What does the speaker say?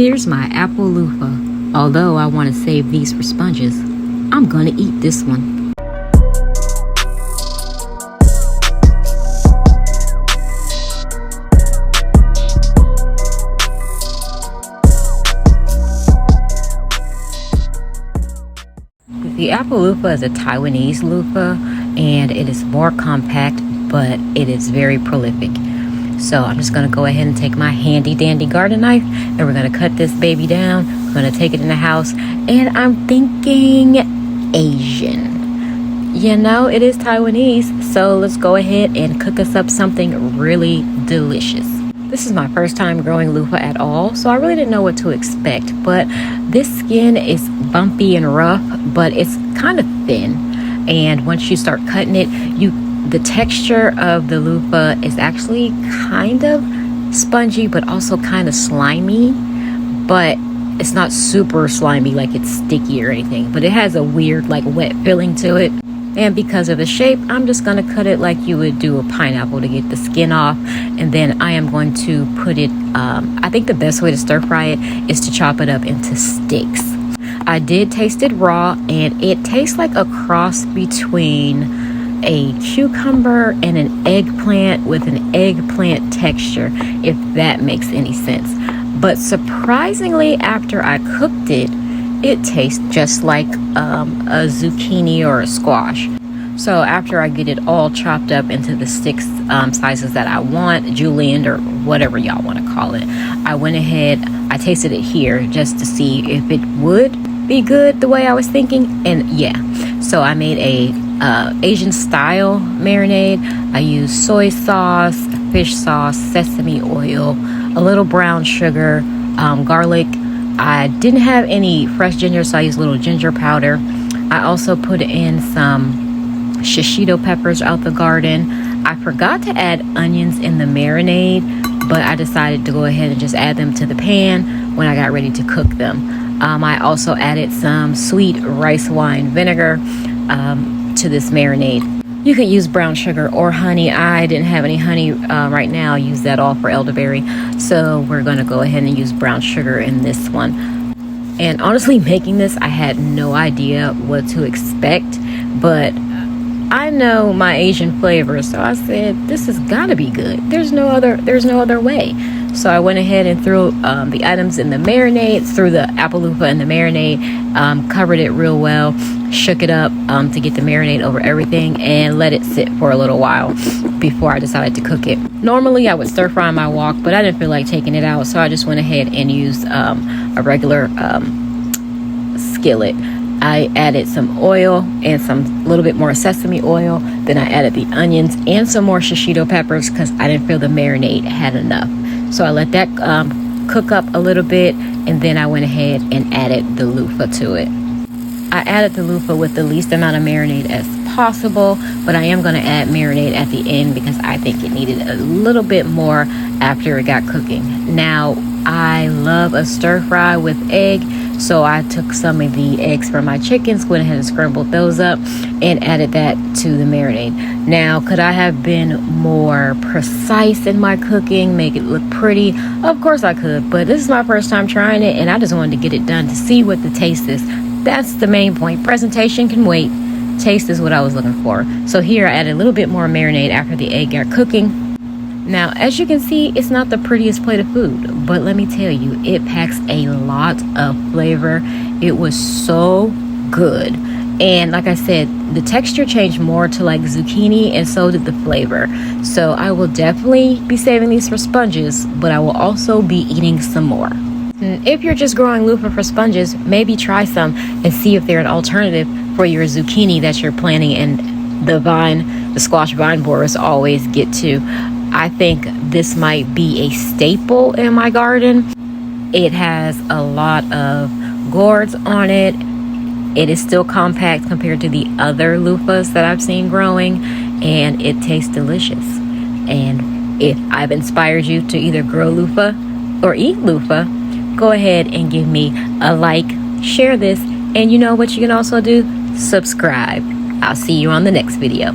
Here's my apple luffa. Although I want to save these for sponges, I'm gonna eat this one. The apple luffa is a Taiwanese luffa, and it is more compact, but it is very prolific. So I'm just gonna go ahead and take my handy dandy garden knife, and we're gonna cut this baby down. We're gonna take it in the house, and I'm thinking Asian. You know, it is Taiwanese, so let's go ahead and cook us up something really delicious. This is my first time growing luffa at all, so I really didn't know what to expect, but this skin is bumpy and rough, but it's kind of thin. And once you start cutting it, the texture of the luffa is actually kind of spongy, but also kind of slimy, but it's not super slimy, like it's sticky or anything, but it has a weird like wet feeling to it. And because of the shape, I'm just going to cut it like you would do a pineapple to get the skin off. And then I am going to put it, I think the best way to stir fry it is to chop it up into sticks. I did taste it raw, and it tastes like a cross between a cucumber and an eggplant with an eggplant texture, if that makes any sense. But surprisingly, after I cooked it, it tastes just like a zucchini or a squash. So after I get it all chopped up into the sticks sizes that I want, julienne or whatever y'all want to call it, I went ahead, I tasted it here just to see if it would be good the way I was thinking, and yeah. So I made a Asian style marinade. I used soy sauce, fish sauce, sesame oil, a little brown sugar, garlic. I didn't have any fresh ginger, so I used a little ginger powder. I also put in some shishito peppers out the garden. I forgot to add onions in the marinade, but I decided to go ahead and just add them to the pan when I got ready to cook them. I also added some sweet rice wine vinegar to this marinade. You can use brown sugar or honey. I didn't have any honey right now. I use that all for elderberry. So we're going to go ahead and use brown sugar in this one. And honestly, making this, I had no idea what to expect, but I know my Asian flavors, so I said this has got to be good. There's no other way. So I went ahead and threw the items in the marinade, threw the apple luffa in the marinade, covered it real well, shook it up to get the marinade over everything, and let it sit for a little while before I decided to cook it. Normally I would stir fry my wok, but I didn't feel like taking it out, so I just went ahead and used a regular skillet. I added some oil and some little bit more sesame oil. Then I added the onions and some more shishito peppers because I didn't feel the marinade had enough. So I let that cook up a little bit, and then I went ahead and added the luffa to it. I added the luffa with the least amount of marinade as possible, but I am going to add marinade at the end because I think it needed a little bit more after it got cooking. Now, I love a stir fry with egg, so I took some of the eggs from my chickens, went ahead and scrambled those up, and added that to the marinade. Now, could I have been more precise in my cooking, make it look pretty? Of course I could, but this is my first time trying it, and I just wanted to get it done to see what the taste is. That's the main point. Presentation can wait. Taste is what I was looking for. So here I added a little bit more marinade after the egg got cooking. Now, as you can see, it's not the prettiest plate of food, but let me tell you, it packs a lot of flavor. It was so good. And like I said, the texture changed more to like zucchini, and so did the flavor. So I will definitely be saving these for sponges, but I will also be eating some more. And if you're just growing luffa for sponges, maybe try some and see if they're an alternative for your zucchini that you're planting and the squash vine borers always get to. I think this might be a staple in my garden. It has a lot of gourds on it. It is still compact compared to the other luffas that I've seen growing, and it tastes delicious. And if I've inspired you to either grow luffa or eat luffa, go ahead and give me a like, share this, and you know what you can also do? Subscribe. I'll see you on the next video.